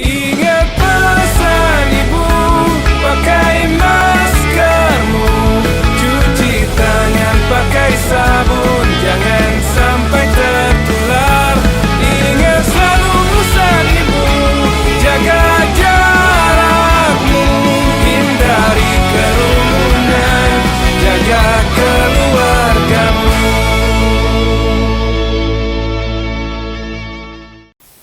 Ingat pesan ibu, pakai maskermu, cuci tangan pakai sabun, jangan sampai tertular. Ingat selalu pesan ibu, jaga jarakmu, hindari kerumunan, jaga keluargamu.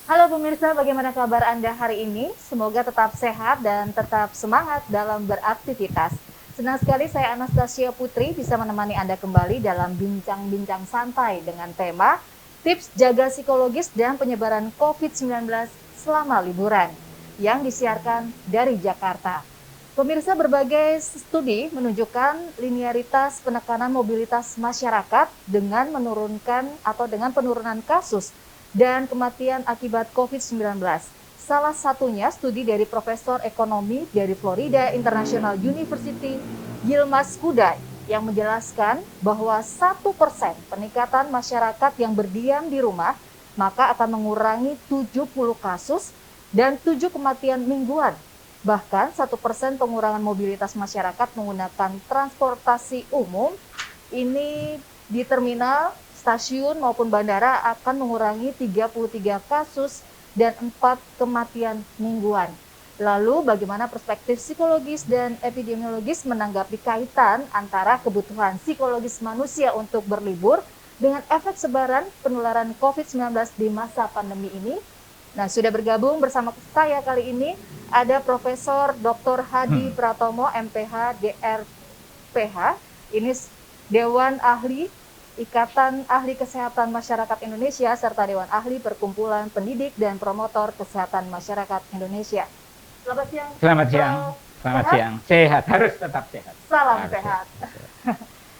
Halo pemirsa, bagaimana kabar Anda hari ini? Semoga tetap sehat dan tetap semangat dalam beraktivitas. Senang sekali saya Anastasia Putri bisa menemani Anda kembali dalam bincang-bincang santai dengan tema tips jaga psikologis dan penyebaran COVID-19 selama liburan yang disiarkan dari Jakarta. Pemirsa, berbagai studi menunjukkan linearitas penekanan mobilitas masyarakat dengan dengan penurunan kasus dan kematian akibat COVID-19. Salah satunya studi dari Profesor Ekonomi dari Florida International University, Yilmaz Kudai, yang menjelaskan bahwa 1% peningkatan masyarakat yang berdiam di rumah maka akan mengurangi 70 kasus dan 7 kematian mingguan. Bahkan 1% pengurangan mobilitas masyarakat menggunakan transportasi umum ini di terminal, stasiun maupun bandara akan mengurangi 33 kasus dan 4 kematian mingguan. Lalu bagaimana perspektif psikologis dan epidemiologis menanggapi kaitan antara kebutuhan psikologis manusia untuk berlibur dengan efek sebaran penularan COVID-19 di masa pandemi ini? Nah, sudah bergabung bersama saya kali ini ada Profesor Dr. Hadi Pratomo, MPH, DRPH. Ini Dewan Ahli Ikatan Ahli Kesehatan Masyarakat Indonesia serta Dewan Ahli Perkumpulan Pendidik dan Promotor Kesehatan Masyarakat Indonesia. Selamat siang. Selamat siang. Selamat siang. Sehat, harus tetap sehat. Salam sehat.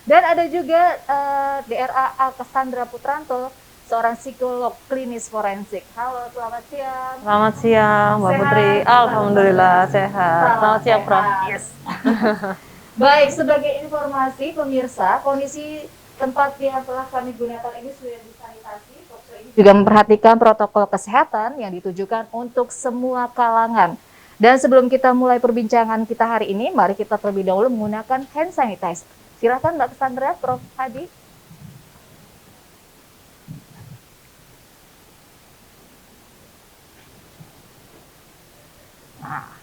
Dan ada juga DRA Cassandra Putranto, seorang psikolog klinis forensik. Halo, selamat siang. Selamat siang, Mbak Putri. Alhamdulillah sehat. Selamat siang, Prof. Yes. Baik, sebagai informasi pemirsa, kondisi tempat yang telah kami gunakan ini sudah disanitasi. Ini juga memperhatikan protokol kesehatan yang ditujukan untuk semua kalangan. Dan sebelum kita mulai perbincangan kita hari ini, mari kita terlebih dahulu menggunakan hand sanitizer. Silakan Mbak Cassandra, Prof. Hadi. Nah.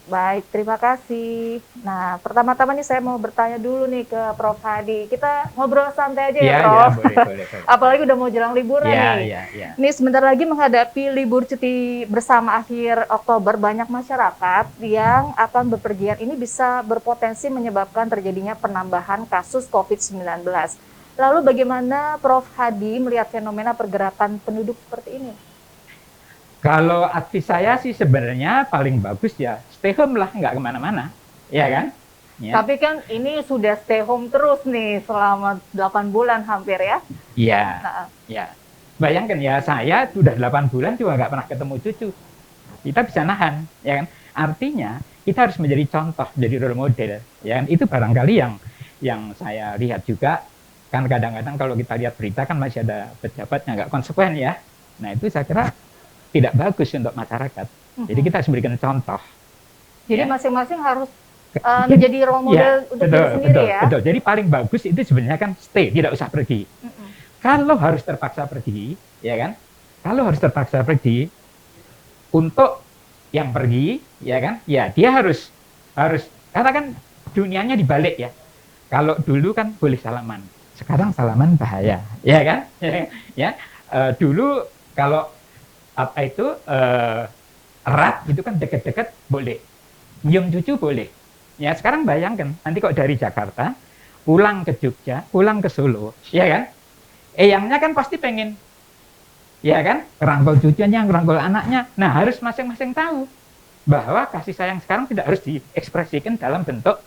Baik, terima kasih. Nah, pertama-tama nih saya mau bertanya dulu nih ke Prof. Hadi. Kita ngobrol santai aja ya, Prof. Boleh. Apalagi udah mau jelang liburan nih. Ya. Nih sebentar lagi menghadapi libur cuti bersama akhir Oktober, banyak masyarakat yang akan bepergian ini bisa berpotensi menyebabkan terjadinya penambahan kasus COVID-19. Lalu bagaimana Prof. Hadi melihat fenomena pergerakan penduduk seperti ini? Kalau arti saya sih sebenarnya paling bagus ya stay home lah, nggak kemana-mana, ya kan? Ya. Tapi kan ini sudah stay home terus nih selama 8 bulan hampir ya? Iya, Nah, ya. Bayangkan ya, saya sudah 8 bulan juga nggak pernah ketemu cucu. Kita bisa nahan, ya kan? Artinya kita harus menjadi contoh, jadi role model, ya kan? Itu barangkali yang saya lihat juga, kan kadang-kadang kalau kita lihat berita kan masih ada pejabat yang nggak konsekuen ya. Nah itu saya kira tidak bagus untuk masyarakat. Jadi kita harus memberikan contoh. jadi masing-masing harus menjadi role model untuk diri sendiri ya? Betul. Jadi paling bagus itu sebenarnya kan stay, tidak usah pergi. Kalau harus terpaksa pergi, ya kan? Kalau harus terpaksa pergi, untuk yang pergi, ya kan? Ya dia harus karena kan dunianya dibalik ya. Kalau dulu kan boleh salaman, sekarang salaman bahaya, ya kan? Ya, dulu kalau apa itu erat itu kan deket-deket boleh, nyium cucu boleh. Ya sekarang bayangkan nanti kok dari Jakarta pulang ke Jogja, pulang ke Solo, ya kan? Eyangnya kan pasti pengen, ya kan? Ngerangkul cucunya, ngerangkul anaknya. Nah harus masing-masing tahu bahwa kasih sayang sekarang tidak harus diekspresikan dalam bentuk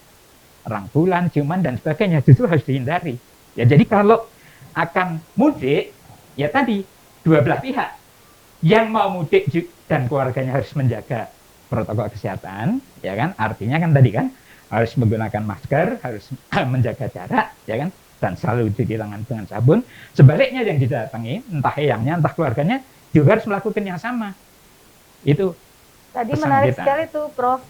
rangkulan, ciuman dan sebagainya. Justru harus dihindari. Ya jadi kalau akan mudik, ya tadi dua belah pihak. Yang mau mudik dan keluarganya harus menjaga protokol kesehatan, ya kan? Artinya kan tadi kan harus menggunakan masker, harus menjaga jarak, ya kan? Dan selalu cuci tangan dengan sabun. Sebaliknya yang didatangi, entah eyangnya, entah keluarganya, juga harus melakukan yang sama. Itu Tadi pesan menarik kita. sekali tuh, Prof.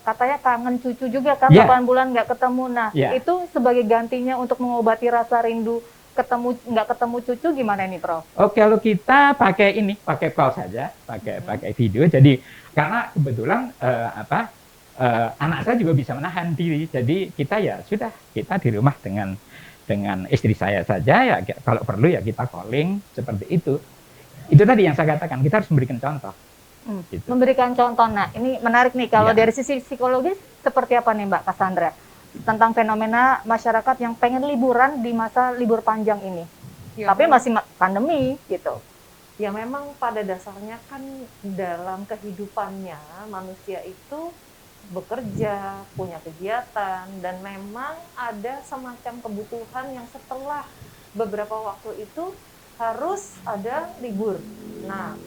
Katanya kangen cucu juga kan, Ya. 8 bulan nggak ketemu. Nah, Ya. itu sebagai gantinya untuk mengobati rasa rindu nggak ketemu cucu gimana nih, Prof? Oke, kalau kita pakai ini, pakai call saja, pakai video. Jadi karena kebetulan anak saya juga bisa menahan diri. Jadi kita ya sudah, kita di rumah dengan istri saya saja ya. Kalau perlu ya kita calling seperti itu. Itu tadi yang saya katakan, kita harus memberikan contoh. Gitu. Memberikan contoh. Nah, ini menarik nih. Kalau Ya. dari sisi psikologis, seperti apa nih Mbak Cassandra? Tentang fenomena masyarakat yang pengen liburan di masa libur panjang ini. Ya, Tapi masih pandemi gitu. ya memang pada dasarnya kan dalam kehidupannya manusia itu bekerja, punya kegiatan, dan memang ada semacam kebutuhan yang setelah beberapa waktu itu harus ada libur. Nah,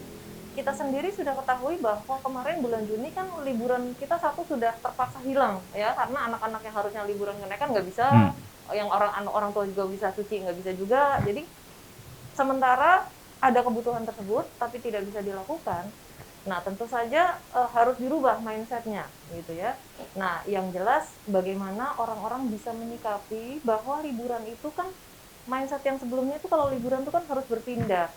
kita sendiri sudah ketahui bahwa kemarin bulan Juni kan liburan kita satu sudah terpaksa hilang ya, karena anak-anak yang harusnya liburan kenaikan nggak bisa, yang orang tua juga bisa cuci nggak bisa juga. Jadi sementara ada kebutuhan tersebut tapi tidak bisa dilakukan. Nah, tentu saja harus dirubah mindsetnya gitu ya. Nah, yang jelas bagaimana orang-orang bisa menyikapi bahwa liburan itu kan mindset yang sebelumnya itu kalau liburan itu kan harus berpindah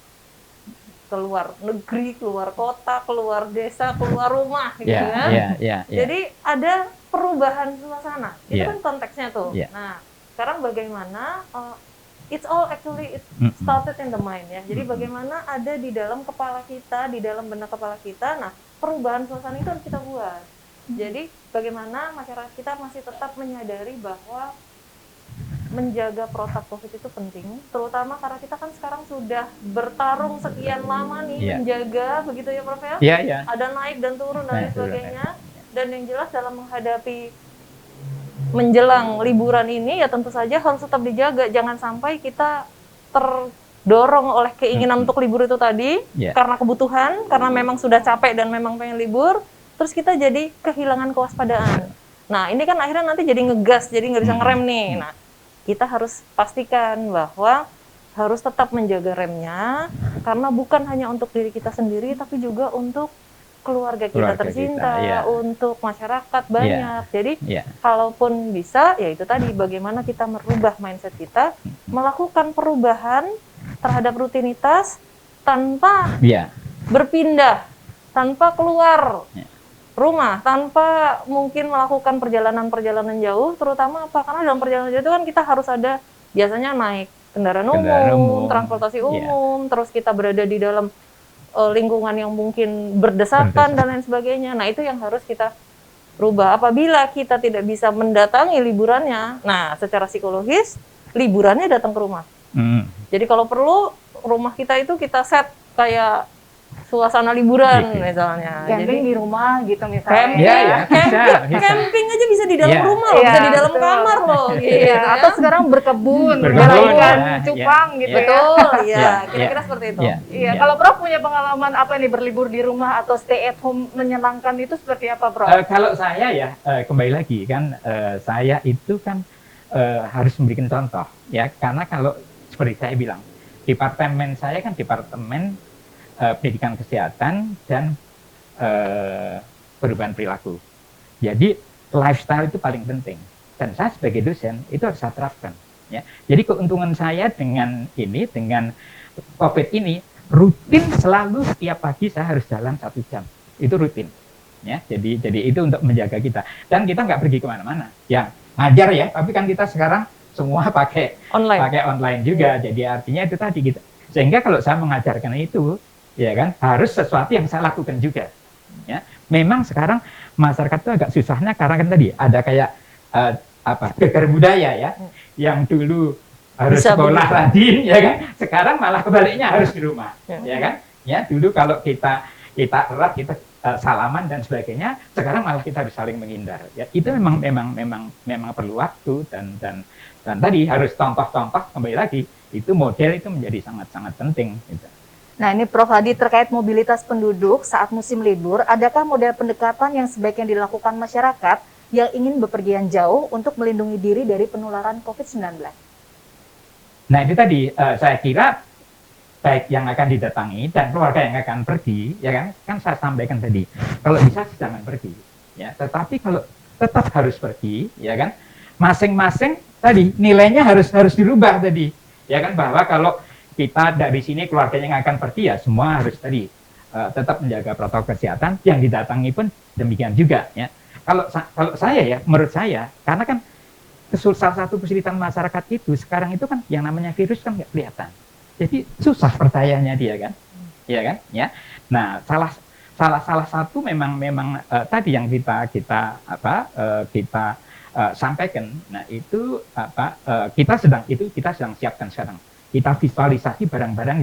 keluar negeri, keluar kota, keluar desa, keluar rumah gitu kan. Jadi ada perubahan suasana. Itu kan konteksnya tuh. Nah, sekarang bagaimana it's all actually it started in the mind ya. Jadi bagaimana ada di dalam kepala kita, di dalam benak kepala kita. Nah, perubahan suasana itu harus kita buat. Jadi bagaimana masyarakat kita masih tetap menyadari bahwa menjaga protap COVID itu penting, terutama karena kita kan sekarang sudah bertarung sekian lama nih menjaga, begitu ya Prof ya? Ada naik dan turun dan lain sebagainya. Dan yang jelas dalam menghadapi menjelang liburan ini ya tentu saja harus tetap dijaga, jangan sampai kita terdorong oleh keinginan untuk libur itu tadi karena kebutuhan, karena memang sudah capek dan memang pengen libur, terus kita jadi kehilangan kewaspadaan. Nah, ini kan akhirnya nanti jadi ngegas, jadi nggak bisa ngerem nih. Nah, kita harus pastikan bahwa harus tetap menjaga remnya, karena bukan hanya untuk diri kita sendiri, tapi juga untuk keluarga kita tercinta, untuk masyarakat banyak. Jadi, kalaupun bisa, ya itu tadi, bagaimana kita merubah mindset kita, melakukan perubahan terhadap rutinitas tanpa berpindah, tanpa keluar rumah, tanpa mungkin melakukan perjalanan-perjalanan jauh, terutama apa? Karena dalam perjalanan jauh itu kan kita harus ada biasanya naik kendaraan umum, transportasi umum, terus kita berada di dalam lingkungan yang mungkin berdesakan dan lain sebagainya. Nah, itu yang harus kita rubah. Apabila kita tidak bisa mendatangi liburannya, nah secara psikologis liburannya datang ke rumah. Jadi kalau perlu rumah kita itu kita set kayak suasana liburan misalnya. Camping di rumah gitu misalnya. Camping aja bisa di dalam rumah loh, bisa di dalam kamar loh. Gitu, atau sekarang berkebun, menyalakan cupang gitu. Betul, kira-kira seperti itu. Kalau Prof punya pengalaman apa nih berlibur di rumah atau stay at home menyenangkan itu seperti apa, Prof? Kalau saya ya kembali lagi kan, saya itu kan harus memberikan contoh ya, karena kalau seperti saya bilang, departemen saya kan departemen pendidikan kesehatan dan perubahan perilaku. Jadi lifestyle itu paling penting, dan saya sebagai dosen itu harus saya terapkan. Ya. Jadi keuntungan saya dengan COVID ini rutin, selalu setiap pagi saya harus jalan 1 jam, itu rutin. Ya, jadi itu untuk menjaga kita, dan kita nggak pergi kemana-mana. Ya ngajar ya, tapi kan kita sekarang semua pakai online juga. Jadi artinya itu tadi gitu. Sehingga kalau saya mengajarkan itu, ya kan, harus sesuatu yang saya lakukan juga. Ya, memang sekarang masyarakat itu agak susahnya karena kan tadi ada kayak gegar budaya ya, yang dulu harus sekolah rajin, ya kan, sekarang malah kebaliknya harus di rumah, ya kan. Ya, dulu kalau kita erat, kita salaman dan sebagainya, sekarang malah kita harus saling menghindar. Ya, itu memang perlu waktu dan tadi harus contoh-contoh, kembali lagi, itu model itu menjadi sangat-sangat penting. Gitu. Nah, ini Prof Hadi, terkait mobilitas penduduk saat musim libur, adakah model pendekatan yang sebaiknya dilakukan masyarakat yang ingin bepergian jauh untuk melindungi diri dari penularan COVID-19? Nah, itu tadi saya kira baik yang akan didatangi dan keluarga yang akan pergi, ya kan? Kan saya sampaikan tadi, kalau bisa jangan pergi, ya. Tetapi kalau tetap harus pergi, ya kan? Masing-masing tadi nilainya harus dirubah tadi, ya kan? Bahwa kalau kita dari sini keluarga yang akan pergi ya semua harus tadi tetap menjaga protokol kesehatan, yang didatangi pun demikian juga, ya. Kalau saya ya, menurut saya, karena kan salah satu kesulitan masyarakat itu sekarang itu kan yang namanya virus kan nggak kelihatan. Jadi susah percayanya dia kan, ya kan, ya. Nah, salah satu memang tadi yang kita sampaikan. Nah, itu kita sedang siapkan sekarang. Kita visualisasi barang-barang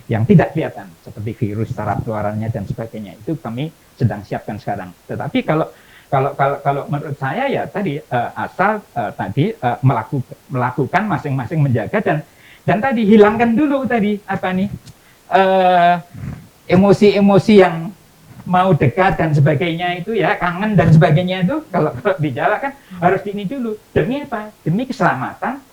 yang tidak kelihatan seperti virus, cara penularannya dan sebagainya. Itu kami sedang siapkan sekarang. Tetapi kalau menurut saya ya tadi asal tadi melakukan masing-masing menjaga dan tadi hilangkan dulu tadi emosi-emosi yang mau dekat dan sebagainya itu ya, kangen dan sebagainya itu kalau bicara kan harus ini dulu. Demi apa? Demi keselamatan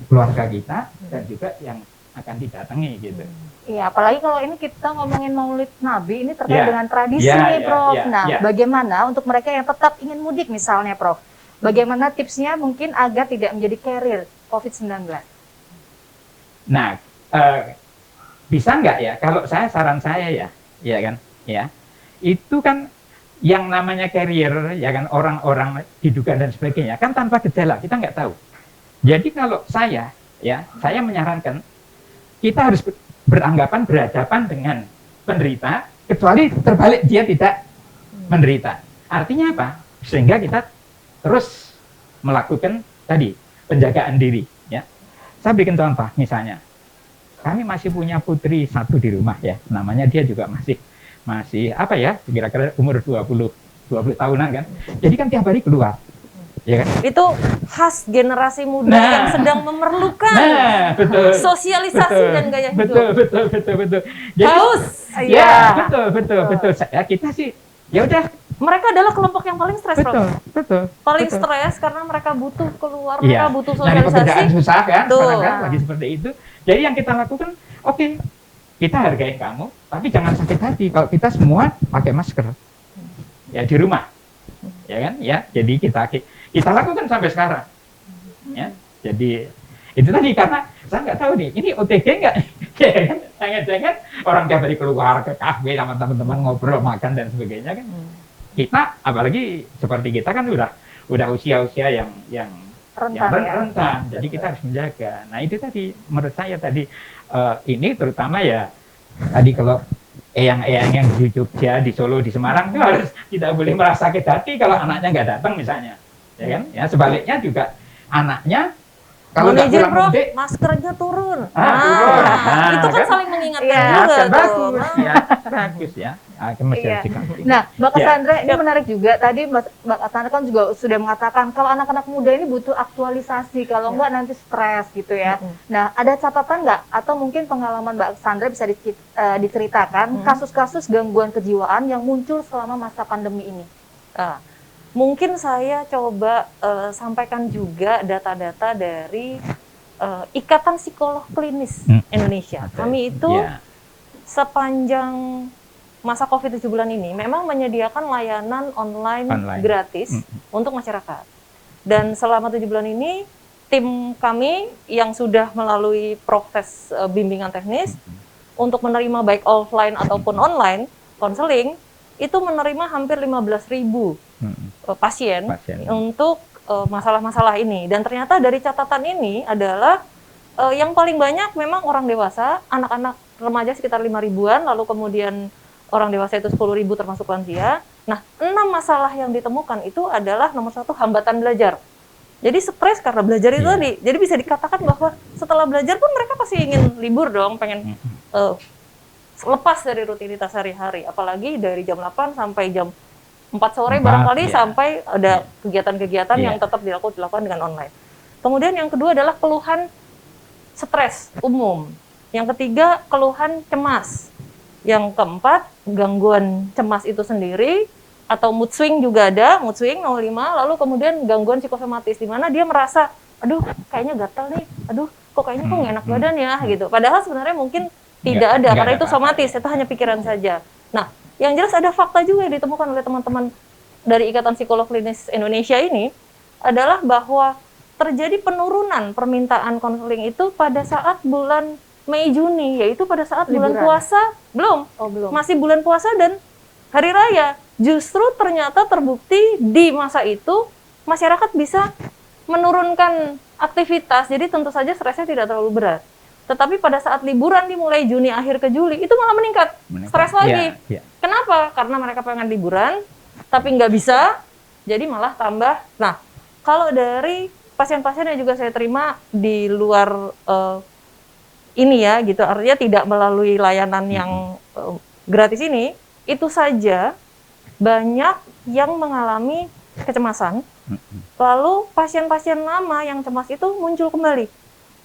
keluarga kita dan juga yang akan didatangi gitu. Iya, apalagi kalau ini kita ngomongin Maulid Nabi, ini terkait Ya. dengan tradisi Ya, nih, ya, Prof. ya, Nah, ya. bagaimana untuk mereka yang tetap ingin mudik misalnya, Prof? Bagaimana tipsnya mungkin agar tidak menjadi carrier COVID-19? Nah, bisa nggak ya? Kalau saran saya ya kan, ya itu kan yang namanya carrier, ya kan orang-orang diduga dan sebagainya kan tanpa gejala, kita nggak tahu. Jadi kalau saya menyarankan kita harus berhadapan dengan penderita, kecuali terbalik dia tidak menderita. Artinya apa? Sehingga kita terus melakukan tadi penjagaan diri. Ya, saya berikan contoh, misalnya kami masih punya putri satu di rumah ya, namanya dia juga masih kira-kira umur 20 tahunan kan. Jadi kan tiap hari keluar. Ya kan? Itu khas generasi muda yang sedang memerlukan betul. sosialisasi dan gaya hidup. Betul. Jadi, Haus. ya, betul. Kita sih ya udah. Mereka adalah kelompok yang paling stres, Prof. Betul. Paling stres karena mereka butuh keluar, Iya. mereka butuh Dari pekerjaan sosialisasi. susah kan, Tuh. sekarang kan lagi seperti itu. Jadi yang kita lakukan, oke, kita hargai kamu, tapi jangan sakit hati kalau kita semua pakai masker. Ya di rumah, ya kan? Ya, jadi kita lakukan sampai sekarang. Ya, jadi itu tadi karena saya nggak tahu nih, ini OTG nggak? Jangan-jangan orang tiap hari keluar ke kafe sama teman-teman ngobrol, makan dan sebagainya kan? Kita apalagi seperti kita kan udah usia-usia yang rentan, jadi kita harus menjaga. Nah itu tadi menurut saya tadi ini terutama ya tadi kalau eyang-eyang yang di Jogja, di Solo, di Semarang itu harus tidak boleh merasa sakit hati kalau anaknya nggak datang misalnya, ya kan? Ya sebaliknya juga anaknya kalau nggak Manajer, pulang Prof, mudik, maskernya turun. turun. Itu kan Kan? saling mengingatkan Iya, juga tuh. bagus ya, bagus ya. Iya. Nah, Mbak Cassandra ini menarik juga. Tadi Mbak Cassandra kan juga sudah mengatakan kalau anak-anak muda ini butuh aktualisasi, kalau enggak nanti stres gitu ya. Nah, ada catatan nggak atau mungkin pengalaman Mbak Cassandra bisa diceritakan kasus-kasus gangguan kejiwaan yang muncul selama masa pandemi ini? Mungkin saya coba sampaikan juga data-data dari Ikatan Psikolog Klinis Indonesia. Kami itu sepanjang masa COVID 7 bulan ini memang menyediakan layanan online. Gratis untuk masyarakat. Dan selama 7 bulan ini tim kami yang sudah melalui proses bimbingan teknis untuk menerima baik offline ataupun online konseling itu menerima hampir 15.000 pasien untuk masalah-masalah ini. Dan ternyata dari catatan ini adalah yang paling banyak memang orang dewasa, anak-anak remaja sekitar 5.000-an, lalu kemudian orang dewasa itu 10.000 termasuk lansia. Nah, 6 masalah yang ditemukan itu adalah nomor 1 hambatan belajar. Jadi stres karena belajar itu tadi. Jadi bisa dikatakan bahwa setelah belajar pun mereka pasti ingin libur dong, pengen lepas dari rutinitas sehari-hari. Apalagi dari jam 8 sampai jam 4 sore barangkali sampai ada kegiatan-kegiatan yang tetap dilakukan dengan online. Kemudian yang kedua adalah keluhan stres umum. Yang ketiga keluhan cemas. Yang keempat gangguan cemas itu sendiri atau mood swing juga ada, mood swing 05, lalu kemudian gangguan psikosomatis di mana dia merasa, aduh kayaknya gatal nih, aduh kok kayaknya kok nggak enak badan ya gitu. Padahal sebenarnya mungkin Tidak ada, nggak karena ada itu apa-apa. somatis, itu hanya pikiran saja. Nah, yang jelas ada fakta juga yang ditemukan oleh teman-teman dari Ikatan Psikolog Klinis Indonesia ini adalah bahwa terjadi penurunan permintaan konseling itu pada saat bulan Mei Juni, yaitu pada saat bulan Liburan. puasa, belum, Oh, belum. masih bulan puasa dan hari raya. Justru ternyata terbukti di masa itu masyarakat bisa menurunkan aktivitas, jadi tentu saja stresnya tidak terlalu berat. Tetapi pada saat liburan dimulai Juni akhir ke Juli, itu malah meningkat, stres lagi. Iya, iya. Kenapa? Karena mereka pengen liburan, tapi nggak bisa, jadi malah tambah. Nah, kalau dari pasien-pasien yang juga saya terima di luar ini ya, gitu, artinya tidak melalui layanan yang gratis ini, itu saja banyak yang mengalami kecemasan. Lalu pasien-pasien lama yang cemas itu muncul kembali,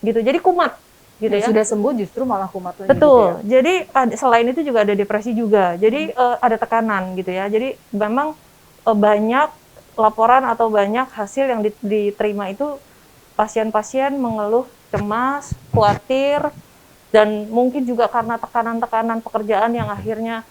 gitu. Jadi kumat, gitu Yang ya. sudah sembuh justru malah kumat lagi. Betul. Gitu ya. Jadi selain itu juga ada depresi juga. Jadi ada tekanan gitu ya. Jadi memang banyak laporan atau banyak hasil yang diterima itu pasien-pasien mengeluh cemas, khawatir, dan mungkin juga karena tekanan-tekanan pekerjaan yang akhirnya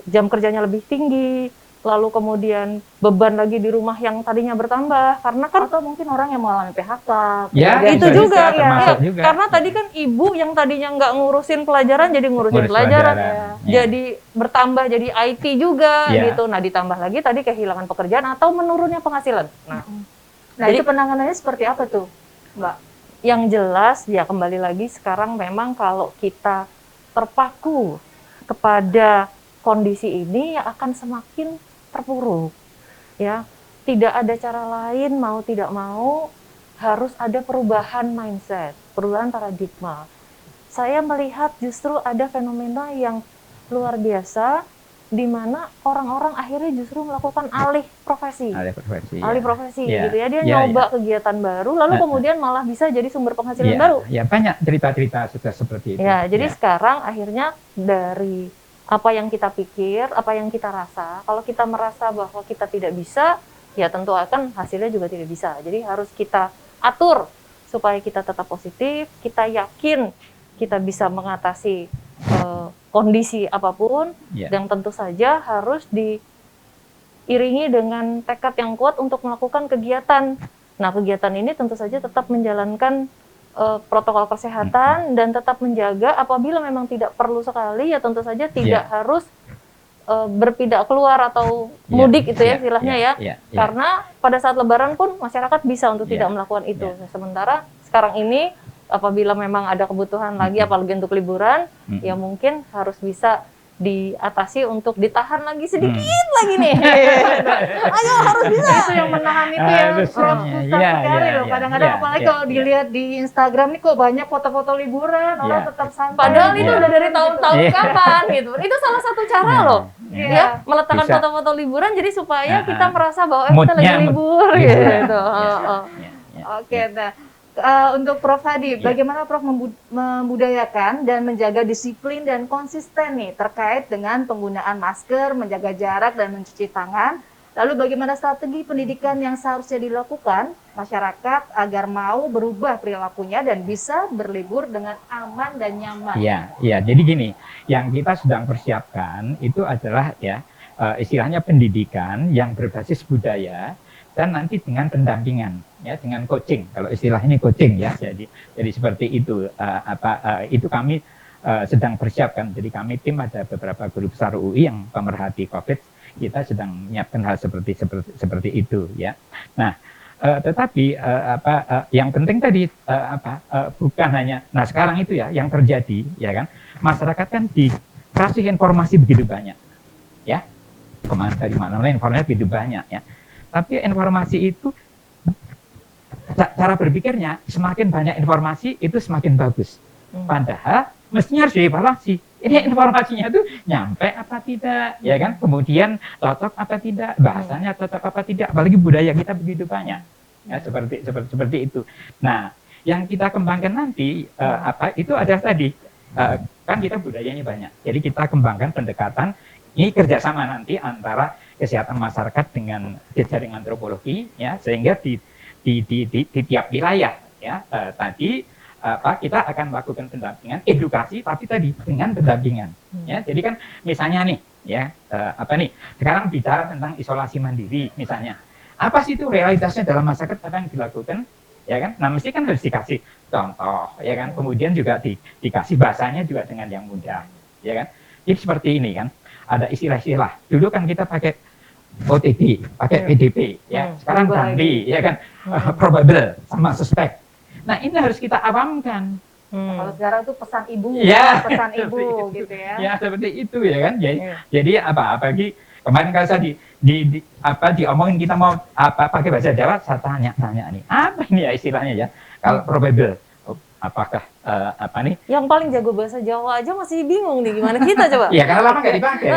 jam kerjanya lebih tinggi, lalu kemudian beban lagi di rumah yang tadinya bertambah karena kan Atau mungkin orang yang mengalami PHK. Ya, kemudian itu bisa juga ya, termasuk juga. karena tadi kan ibu yang tadinya nggak ngurusin pelajaran jadi ngurusin Ngurus pelajaran, pelajaran, ya. jadi bertambah jadi IT juga Ya. gitu. Nah ditambah lagi tadi kehilangan pekerjaan atau menurunnya penghasilan. Nah Nah, Jadi- itu penanganannya seperti apa tuh, Mbak? yang jelas ya kembali lagi sekarang memang kalau kita terpaku kepada kondisi ini ya akan semakin terpuruk ya. Tidak ada cara lain, mau tidak mau harus ada perubahan mindset, perubahan paradigma. Saya melihat justru ada fenomena yang luar biasa di mana orang-orang akhirnya justru melakukan alih profesi. Alih profesi. Alih ya. profesi Ya, gitu ya, dia ya, nyoba kegiatan baru lalu kemudian malah bisa jadi sumber penghasilan Ya, baru. ya banyak cerita-cerita sudah seperti itu. Ya, jadi Ya. sekarang akhirnya dari apa yang kita pikir, apa yang kita rasa, kalau kita merasa bahwa kita tidak bisa, ya tentu akan hasilnya juga tidak bisa. Jadi harus kita atur supaya kita tetap positif, kita yakin kita bisa mengatasi kondisi apapun, Ya. dan tentu saja harus diiringi dengan tekad yang kuat untuk melakukan kegiatan. Nah, kegiatan ini tentu saja tetap menjalankan protokol kesehatan dan tetap menjaga apabila memang tidak perlu sekali, ya tentu saja tidak harus berpindah keluar atau mudik itu ya istilahnya ya. Karena pada saat Lebaran pun masyarakat bisa untuk tidak melakukan itu. Sementara sekarang ini apabila memang ada kebutuhan lagi apalagi untuk liburan, ya mungkin harus bisa diatasi untuk ditahan lagi sedikit lagi nih. Ayo harus bisa. Itu yang menahan itu yang Harusnya, susah ya, sekali ya, loh. ya, Kadang-kadang ya, apalagi ya, kalau ya. dilihat di Instagram nih kok banyak foto-foto liburan, orang Ya. tetap santai. Padahal itu Iya. udah dari tahun-tahun Iya. kapan gitu. Itu salah satu cara loh. Iya. Ya, meletakkan Bisa. foto-foto liburan jadi supaya Nah, kita merasa bahwa kita lagi moodnya, libur mood gitu. liburan. Ya. Oke, nah untuk Prof Hadi, bagaimana Prof membudayakan dan menjaga disiplin dan konsisten nih terkait dengan penggunaan masker, menjaga jarak dan mencuci tangan. Lalu bagaimana strategi pendidikan yang seharusnya dilakukan masyarakat agar mau berubah perilakunya dan bisa berlibur dengan aman dan nyaman. Iya, iya. Jadi gini, yang kita sedang persiapkan itu adalah ya istilahnya pendidikan yang berbasis budaya dan nanti dengan pendampingan ya, dengan coaching. Kalau istilah ini coaching ya. Jadi seperti itu itu kami sedang persiapkan. Jadi kami tim ada beberapa guru besar UI yang pemerhati Covid, kita sedang menyiapkan hal seperti itu ya. Nah, tetapi yang penting tadi bukan hanya sekarang itu ya yang terjadi ya kan, masyarakat kan dikasih informasi begitu banyak ya, dari mana informasi begitu banyak ya, tapi informasi itu cara berpikirnya semakin banyak informasi itu semakin bagus, padahal mestinya harus dievaluasi. Ini informasinya itu nyampe apa tidak, ya kan? Kemudian cocok apa tidak, bahasanya cocok apa tidak, apalagi budaya kita begitu banyak, ya seperti itu. Nah, yang kita kembangkan nanti itu adalah tadi kan kita budayanya banyak, jadi kita kembangkan pendekatan ini kerjasama nanti antara kesehatan masyarakat dengan jejaring antropologi, ya sehingga di tiap wilayah, ya tadi kita akan melakukan pendampingan edukasi, tapi tadi dengan pendampingan. Ya, jadi kan misalnya nih, ya sekarang bicara tentang isolasi mandiri misalnya. Apa sih itu realitasnya dalam masyarakat apa yang dilakukan? Ya kan, nah mesti kan harus dikasih contoh, ya kan. Kemudian juga dikasih bahasanya juga dengan yang mudah, ya kan. Jadi seperti ini kan, ada istilah-istilah. Dulu kan kita pakai OTD, pakai PDP, ya. Sekarang ganti, ya kan, probable sama suspect. Nah ini harus kita awamkan. Kalau sekarang tuh pesan ibu, Ya, pesan seperti ibu itu. gitu ya. Ya seperti itu ya kan. Jadi apalagi kemarin kalau saya diomongin kita mau pakai bahasa Jawa, saya tanya nih apa ini ya istilahnya ya. Kalau probable, apakah Yang paling jago bahasa Jawa aja masih bingung nih gimana kita coba. Iya karena lama nggak dipakai.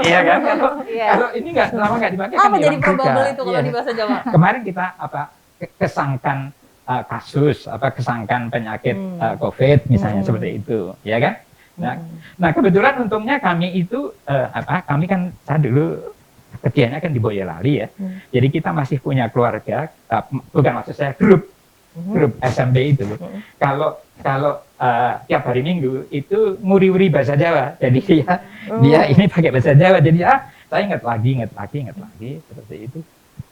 Iya kan. Kalau ini lama nggak dipakai. Apa kan jadi hilang probable juga. itu kalau Iya. di bahasa Jawa? Kemarin kita kesangkan kasus kesangkan penyakit COVID misalnya seperti itu, ya kan? Nah kebetulan untungnya kami itu kami kan saya dulu kerjanya kan di Boyolali ya, jadi kita masih punya keluarga, bukan maksud saya grup SMB itu. Kalau tiap hari Minggu itu nguri-nguri bahasa Jawa, jadi dia ini pakai bahasa Jawa, jadi saya ingat lagi seperti itu.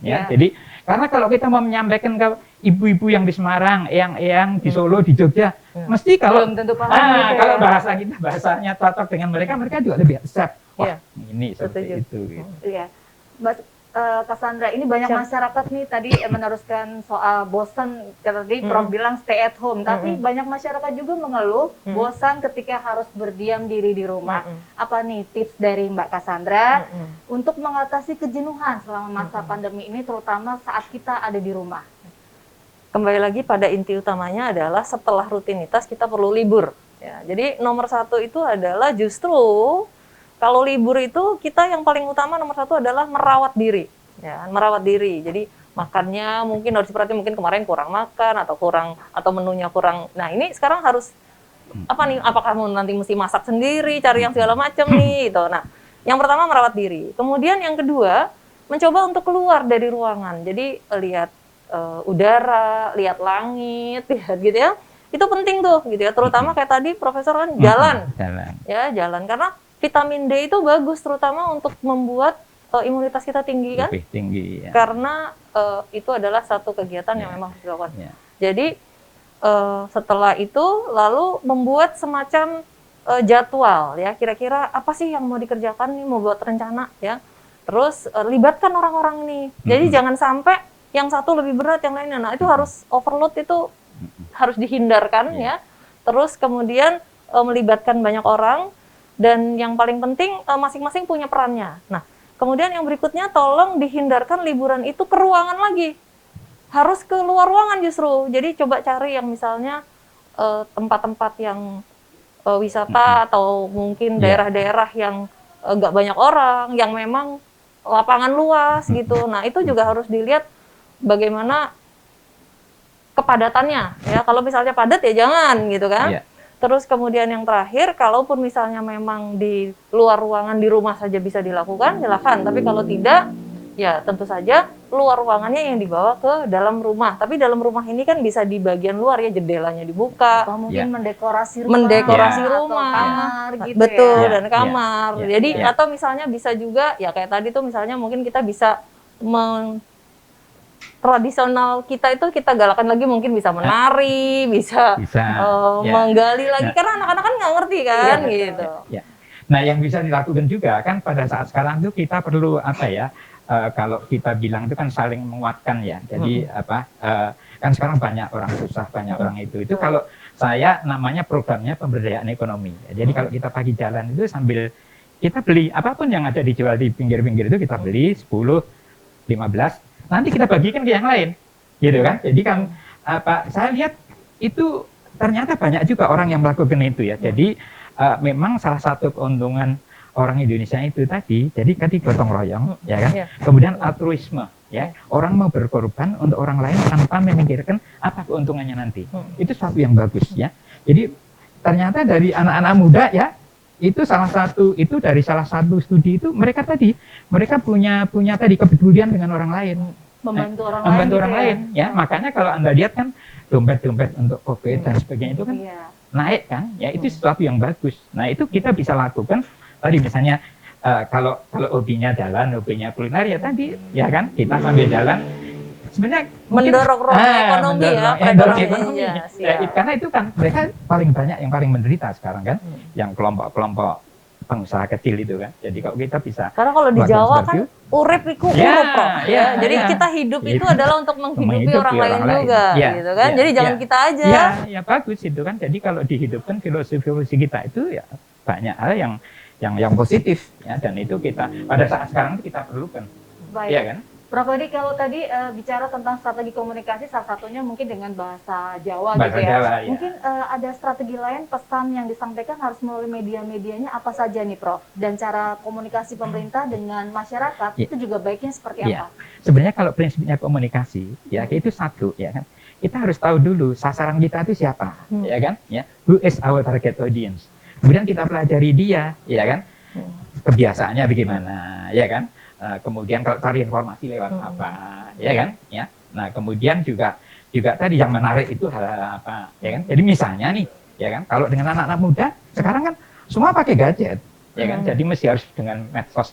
Ya, jadi karena kalau kita mau menyampaikan ke ibu-ibu yang di Semarang, yang di Solo, di Jogja, mesti kalau Belum tentu paham gitu ya. kalau bahasanya cocok dengan mereka juga lebih accept. Wah, ini seperti itu. Gitu. Iya, Mbak Cassandra, ini banyak masyarakat nih tadi meneruskan soal bosan, tadi Prof bilang stay at home, tapi banyak masyarakat juga mengeluh bosan ketika harus berdiam diri di rumah. Apa nih tips dari Mbak Cassandra untuk mengatasi kejenuhan selama masa pandemi ini, terutama saat kita ada di rumah? Kembali lagi pada inti utamanya adalah setelah rutinitas kita perlu libur. Ya, jadi nomor satu itu adalah justru kalau libur itu kita yang paling utama nomor satu adalah merawat diri, ya, merawat diri. Jadi makannya mungkin harus diperhatikan, mungkin kemarin kurang makan atau menunya kurang. Nah ini sekarang harus apakah nanti mesti masak sendiri, cari yang segala macam nih, gitu. Nah yang pertama merawat diri. Kemudian yang kedua mencoba untuk keluar dari ruangan. Jadi lihat udara, lihat langit, gitu ya. Itu penting tuh, gitu ya. Terutama kayak tadi Profesor kan jalan. Ya jalan karena vitamin D itu bagus terutama untuk membuat imunitas kita tinggi kan? Lebih tinggi. Ya. Karena itu adalah satu kegiatan yang memang harus dilakukan. Jadi setelah itu lalu membuat semacam jadwal ya. Kira-kira apa sih yang mau dikerjakan nih, mau buat rencana ya. Terus libatkan orang-orang nih. Jadi jangan sampai yang satu lebih berat yang lainnya. Nah itu harus overload itu harus dihindarkan ya. Terus kemudian melibatkan banyak orang. Dan yang paling penting masing-masing punya perannya. Nah, kemudian yang berikutnya tolong dihindarkan liburan itu ke ruangan lagi. Harus ke luar ruangan justru. Jadi coba cari yang misalnya tempat-tempat yang wisata atau mungkin daerah-daerah yang nggak banyak orang, yang memang lapangan luas gitu. Nah, itu juga harus dilihat bagaimana kepadatannya. Ya, kalau misalnya padat ya jangan gitu kan. Terus kemudian yang terakhir, kalaupun misalnya memang di luar ruangan di rumah saja bisa dilakukan, silakan. Tapi kalau tidak, ya tentu saja luar ruangannya yang dibawa ke dalam rumah. Tapi dalam rumah ini kan bisa di bagian luar ya, jendelanya dibuka. Atau mungkin mendekorasi rumah. Mendekorasi atau rumah. kamar gitu Betul, ya. dan kamar. Jadi atau misalnya bisa juga, ya kayak tadi tuh misalnya mungkin kita bisa tradisional kita itu kita galakan lagi, mungkin bisa menari, bisa. Menggali lagi karena anak-anak kan nggak ngerti kan gitu. Nah yang bisa dilakukan juga kan pada saat sekarang tuh kita perlu kalau kita bilang itu kan saling menguatkan ya. Jadi kan sekarang banyak orang susah, banyak orang itu kalau saya namanya programnya pemberdayaan ekonomi. Jadi kalau kita pagi jalan itu sambil kita beli apapun yang ada dijual di pinggir-pinggir itu kita beli 10, 15. Nanti kita bagikan ke yang lain, gitu kan? Jadi kan saya lihat itu ternyata banyak juga orang yang melakukan itu ya. Jadi memang salah satu keuntungan orang Indonesia itu tadi, jadi gotong royong, ya kan? Kemudian altruisme, ya. Orang mau berkorban untuk orang lain tanpa memikirkan apa keuntungannya nanti. Itu sesuatu yang bagus, ya. Jadi ternyata dari anak-anak muda, ya, itu dari salah satu studi itu mereka punya tadi kepedulian dengan orang lain, membantu orang membantu lain, orang lain, ya. Makanya kalau Anda lihat kan dompet-dompet untuk COVID dan sebagainya itu kan Iya. naik kan, ya itu sesuatu yang bagus. Nah itu kita bisa lakukan tadi misalnya kalau hobinya jalan, hobinya kuliner ya tadi, ya kan kita sambil jalan sebenarnya Mendorong ekonomi ya, mendorong perekonomian. ekonomi. Iya, Ya, siap. karena itu kan mereka paling banyak yang paling menderita sekarang kan, yang kelompok-kelompok pengusaha kecil itu kan. Jadi kalau kita bisa Karena kalau di melakukan Jawa seperti kan itu, urip iku Ya, urup, Prof. ya, Jadi ya. kita hidup itu Itu adalah untuk menghidupi menghidupi orang lain orang lain. juga, Ya, gitu kan. ya, Jadi jangan ya. kita aja. ya bagus itu kan. Jadi kalau dihidupkan filosofi kita itu ya banyak hal yang positif ya, dan itu kita pada saat sekarang kita perlukan. Baik. Iya kan? Prof Edi, kalau tadi bicara tentang strategi komunikasi, salah satunya mungkin dengan bahasa Jawa Bahasa gitu ya. Jawa, ya. Mungkin ada strategi lain, pesan yang disampaikan harus melalui media-medianya apa saja nih Prof? Dan cara komunikasi pemerintah dengan masyarakat Ya. itu juga baiknya seperti Ya. apa? Sebenarnya kalau prinsipnya komunikasi ya itu satu ya kan. Kita harus tahu dulu sasaran kita itu siapa, ya kan? Ya, who is our target audience. Kemudian kita pelajari dia, ya kan? Kebiasaannya bagaimana, ya kan? Kemudian kalau cari informasi lewat apa, ya kan? Ya. Nah, kemudian juga tadi yang menarik itu hal apa, ya kan? Jadi misalnya nih, ya kan? Kalau dengan anak-anak muda sekarang kan semua pakai gadget, ya kan? Jadi mesti harus dengan medsos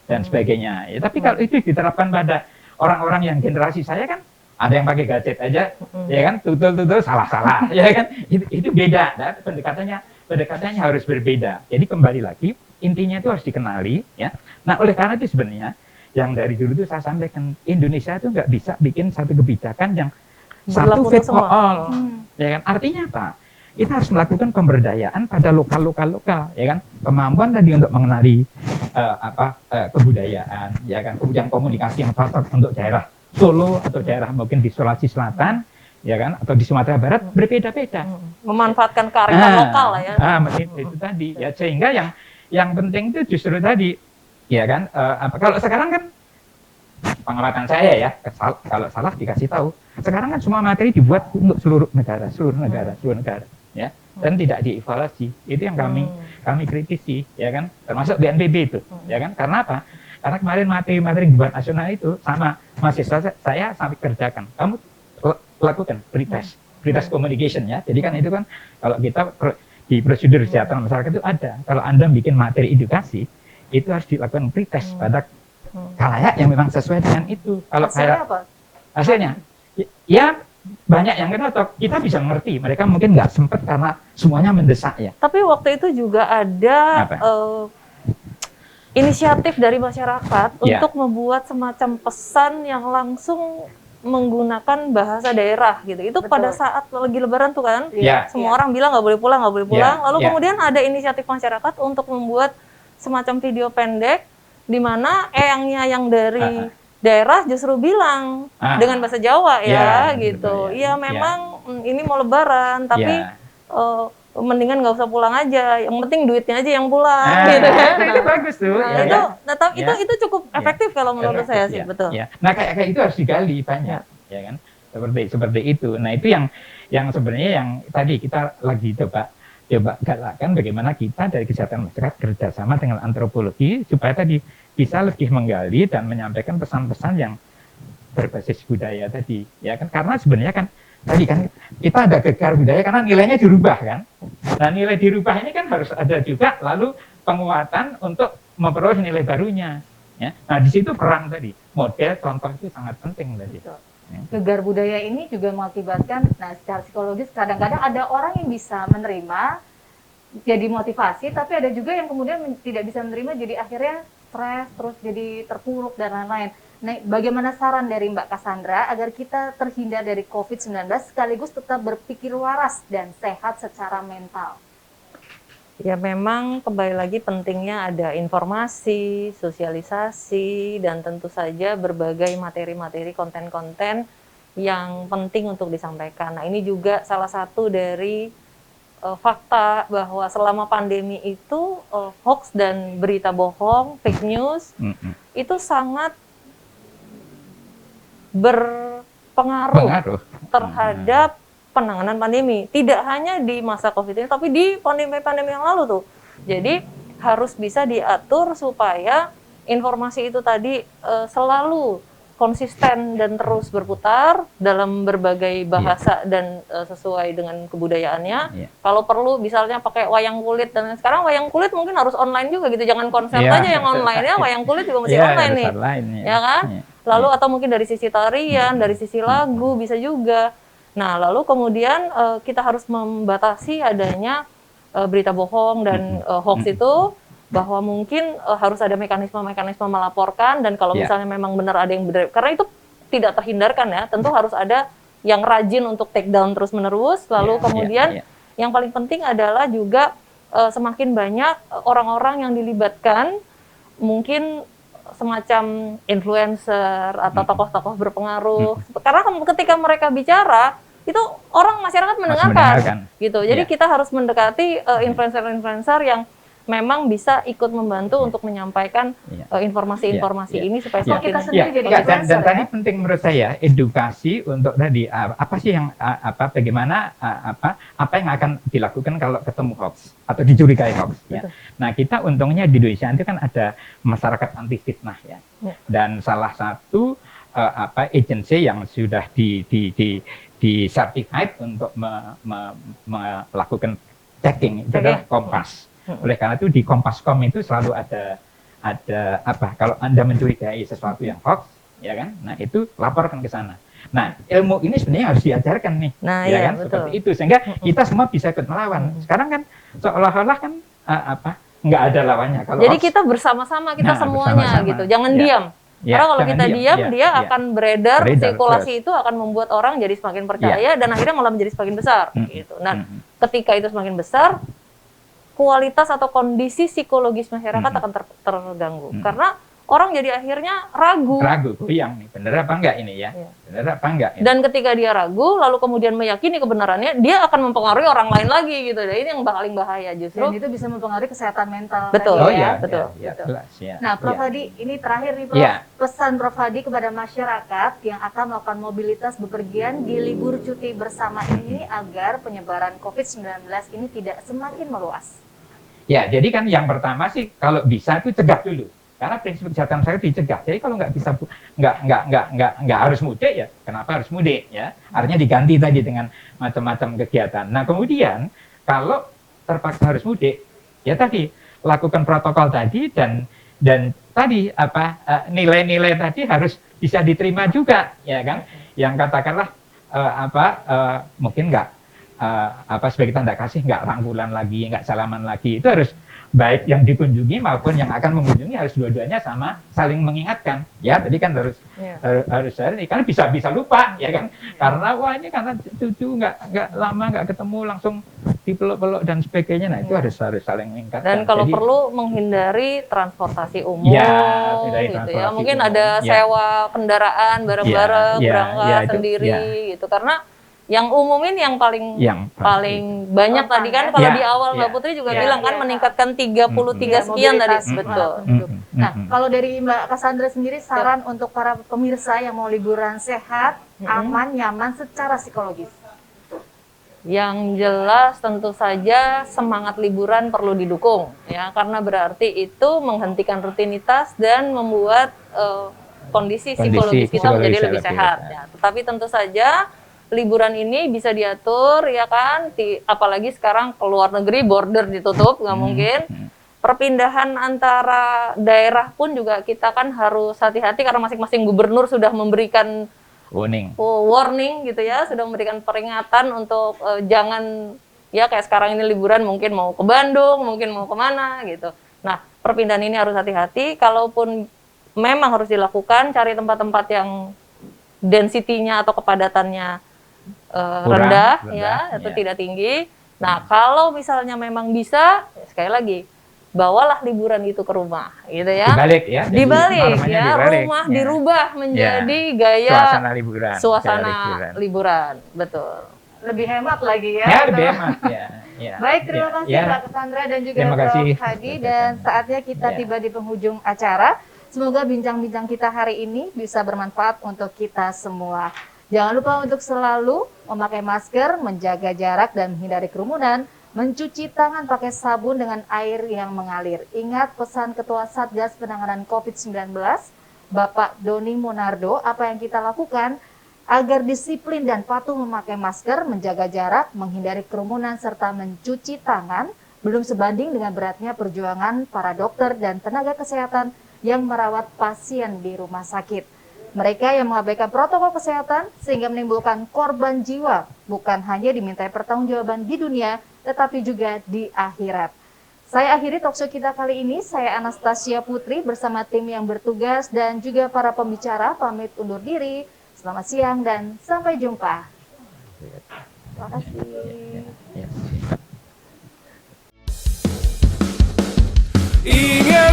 dan sebagainya. Ya, tapi kalau itu diterapkan pada orang-orang yang generasi saya kan ada yang pakai gadget aja, ya kan? Tutul salah-salah, ya kan? Itu beda, nah, pendekatannya harus berbeda. Jadi kembali lagi intinya itu harus dikenali, ya. Nah, oleh karena itu sebenarnya yang dari dulu itu saya sampaikan Indonesia itu nggak bisa bikin satu kebijakan yang satu Berlaku fit untuk for semua. all, ya kan? Artinya apa? Kita harus melakukan pemberdayaan pada lokal, ya kan? Kemampuan tadi untuk mengenali kebudayaan, ya kan? Kemudian komunikasi yang cocok untuk daerah Solo atau daerah mungkin di Sulawesi Selatan, ya kan? Atau di Sumatera Barat berbeda-beda. Memanfaatkan kearifan lokal lah ya. Itu tadi ya, sehingga yang penting itu justru tadi, ya kan? Kalau sekarang kan pengamatan saya ya, kalau salah dikasih tahu. Sekarang kan semua materi dibuat untuk seluruh negara, ya, dan tidak dievaluasi. Itu yang kami kritisi, ya kan? Termasuk BNPB itu, ya kan? Karena apa? Karena kemarin materi dibuat nasional itu sama mahasiswa saya sampai kerjakan. Kamu lakukan pretest communication ya. Jadi kan itu kan kalau kita di prosedur kesehatan masyarakat itu ada. Kalau Anda bikin materi edukasi, itu harus dilakukan pretest pada khalayak yang memang sesuai dengan itu. Kalau Hasilnya apa? hasilnya, ya banyak yang cocok. Kita bisa mengerti. Mereka mungkin nggak sempat karena semuanya mendesak ya. Tapi waktu itu juga ada Apa? inisiatif dari masyarakat Ya. untuk membuat semacam pesan yang langsung menggunakan bahasa daerah gitu. Itu Betul. pada saat lagi Lebaran tuh kan, Ya. semua orang bilang nggak boleh pulang, nggak boleh pulang. Ya, Lalu ya. kemudian ada inisiatif masyarakat untuk membuat semacam video pendek di mana eyangnya yang dari daerah justru bilang dengan bahasa Jawa ya, Ya, gitu. ya. Iya memang ini mau Lebaran, tapi Ya. mendingan nggak usah pulang aja. Yang penting duitnya aja yang pulang, Ah, gitu kan. itu bagus tuh. Nah, ya itu, kan? tapi Ya. itu cukup efektif kalau menurut saya sih, Ya, betul. ya. Nah kayak itu harus digali banyak, ya kan? Seperti itu. Nah itu yang sebenarnya yang tadi kita lagi coba galakkan bagaimana kita dari kesehatan masyarakat kerjasama dengan antropologi supaya tadi bisa lebih menggali dan menyampaikan pesan-pesan yang berbasis budaya tadi, ya kan? Karena sebenarnya kan tadi kan kita ada gegar budaya karena nilainya dirubah kan. Nah nilai dirubah ini kan harus ada juga lalu penguatan untuk memperoleh nilai barunya. Ya. Nah di situ peran tadi model contoh itu sangat penting tadi. Gegar budaya ini juga mengakibatkan, nah secara psikologis kadang-kadang ada orang yang bisa menerima jadi motivasi, tapi ada juga yang kemudian tidak bisa menerima jadi akhirnya stres, terus jadi terpuruk dan lain-lain. Nah, bagaimana saran dari Mbak Cassandra agar kita terhindar dari COVID-19 sekaligus tetap berpikir waras dan sehat secara mental? Ya memang kembali lagi pentingnya ada informasi, sosialisasi, dan tentu saja berbagai materi-materi konten-konten yang penting untuk disampaikan. Nah ini juga salah satu dari fakta bahwa selama pandemi itu hoax dan berita bohong, fake news, itu sangat berpengaruh terhadap penanganan pandemi. Tidak hanya di masa COVID ini, tapi di pandemi-pandemi yang lalu tuh. Jadi harus bisa diatur supaya informasi itu tadi selalu konsisten dan terus berputar dalam berbagai bahasa dan sesuai dengan kebudayaannya. Kalau perlu misalnya pakai wayang kulit, dan sekarang wayang kulit mungkin harus online juga gitu, jangan konser aja yang online ya, wayang kulit juga mesti online nih, ya kan? Lalu atau mungkin dari sisi tarian, dari sisi lagu bisa juga. Nah, lalu kemudian kita harus membatasi adanya berita bohong dan hoax itu, bahwa mungkin harus ada mekanisme-mekanisme melaporkan, dan kalau misalnya memang benar ada yang benar, karena itu tidak terhindarkan ya, tentu harus ada yang rajin untuk take down terus-menerus. Lalu kemudian yang paling penting adalah juga semakin banyak orang-orang yang dilibatkan, mungkin semacam influencer atau tokoh-tokoh berpengaruh, karena ketika mereka bicara itu orang masyarakat mendengarkan gitu. Jadi kita harus mendekati influencer-influencer yang memang bisa ikut membantu untuk menyampaikan informasi-informasi ini supaya semakin dan tadi penting menurut saya edukasi untuk tadi apa sih yang bagaimana apa yang akan dilakukan kalau ketemu hoax atau dicurigai hoax ya. Nah, kita untungnya di Indonesia itu kan ada masyarakat anti fitnah ya. Dan salah satu agensi yang sudah di certified untuk melakukan checking itu adalah Kompas. Oleh karena itu di Kompas.com itu selalu ada kalau Anda mencurigai sesuatu yang hoax, ya kan? Nah, itu laporkan ke sana. Nah, ilmu ini sebenarnya harus diajarkan nih, ya kan? Betul. Seperti itu sehingga kita semua bisa ikut melawan. Sekarang kan seolah-olah kan nggak ada lawannya. Kalau jadi hoax, kita bersama-sama, kita semuanya bersama-sama. gitu. Jangan diam. Karena kalau kita diam, dia akan beredar, sirkulasi itu akan membuat orang jadi semakin percaya dan akhirnya malah menjadi semakin besar gitu. Nah, ketika itu semakin besar, kualitas atau kondisi psikologis masyarakat akan terganggu. Karena orang jadi akhirnya ragu, goyang nih, bener apa enggak ini ya? Bener apa enggak? Ini? Dan ketika dia ragu, lalu kemudian meyakini kebenarannya, dia akan mempengaruhi orang lain lagi gitu. Dan ini yang paling bahaya justru. Dan itu bisa mempengaruhi kesehatan mental. Betul. Tadi, Betul. Jelas, ya. Nah, Prof Hadi, ini terakhir nih Prof, pesan Prof Hadi kepada masyarakat yang akan melakukan mobilitas bepergian di libur cuti bersama ini agar penyebaran COVID-19 ini tidak semakin meluas. Ya, jadi kan yang pertama sih kalau bisa itu cegah dulu. Karena prinsip kesehatan saya dicegah. Jadi kalau nggak bisa nggak harus mudik ya, kenapa harus mudik ya? Artinya diganti tadi dengan macam-macam kegiatan. Nah, kemudian kalau terpaksa harus mudik, ya tadi lakukan protokol tadi dan tadi nilai-nilai tadi harus bisa diterima juga, ya kan? Yang katakanlah mungkin nggak sebagai tanda kasih nggak rangkulan lagi, nggak salaman lagi, itu harus baik yang dikunjungi maupun yang akan mengunjungi harus dua-duanya sama saling mengingatkan ya. Tadi kan harus karena bisa lupa ya kan, karena wah ini karena cucu nggak lama nggak ketemu langsung dipeluk-peluk dan sebagainya. Nah, itu harus saling mengingatkan. Dan kalau perlu menghindari transportasi umum gitu ya, mungkin ada sewa kendaraan bareng-bareng, berangkat sendiri gitu, karena yang umum ini yang paling banyak tadi kan kalau di awal Mbak Putri juga bilang kan meningkatkan 33 sekian tadi. Betul. Nah, kalau dari Mbak Cassandra sendiri saran untuk para pemirsa yang mau liburan sehat, aman, nyaman secara psikologis. Yang jelas tentu saja semangat liburan perlu didukung ya, karena berarti itu menghentikan rutinitas dan membuat kondisi psikologis kita menjadi lebih sehat ya. Tetapi tentu saja liburan ini bisa diatur ya kan, apalagi sekarang ke luar negeri border ditutup, nggak mungkin. Perpindahan antara daerah pun juga kita kan harus hati-hati karena masing-masing gubernur sudah memberikan warning gitu ya, sudah memberikan peringatan untuk jangan ya kayak sekarang ini liburan mungkin mau ke Bandung, mungkin mau kemana gitu. Nah, perpindahan ini harus hati-hati, kalaupun memang harus dilakukan, cari tempat-tempat yang density-nya atau kepadatannya rendah ya atau tidak tinggi. Nah, kalau misalnya memang bisa, sekali lagi bawalah liburan itu ke rumah gitu ya. Dibalik ya, rumah dirubah menjadi gaya suasana liburan. Betul. Lebih hemat lagi ya. Lebih hemat ya. Baik, terima kasih Mbak Cassandra dan juga Prof Hadi, dan saatnya kita tiba di penghujung acara. Semoga bincang-bincang kita hari ini bisa bermanfaat untuk kita semua. Jangan lupa untuk selalu memakai masker, menjaga jarak dan menghindari kerumunan, mencuci tangan pakai sabun dengan air yang mengalir. Ingat pesan Ketua Satgas Penanganan COVID-19, Bapak Doni Monardo, apa yang kita lakukan agar disiplin dan patuh memakai masker, menjaga jarak, menghindari kerumunan, serta mencuci tangan, belum sebanding dengan beratnya perjuangan para dokter dan tenaga kesehatan yang merawat pasien di rumah sakit. Mereka yang mengabaikan protokol kesehatan sehingga menimbulkan korban jiwa, bukan hanya dimintai pertanggungjawaban di dunia, tetapi juga di akhirat. Saya akhiri talkshow kita kali ini. Saya Anastasia Putri bersama tim yang bertugas dan juga para pembicara pamit undur diri. Selamat siang dan sampai jumpa. Terima kasih. Ingat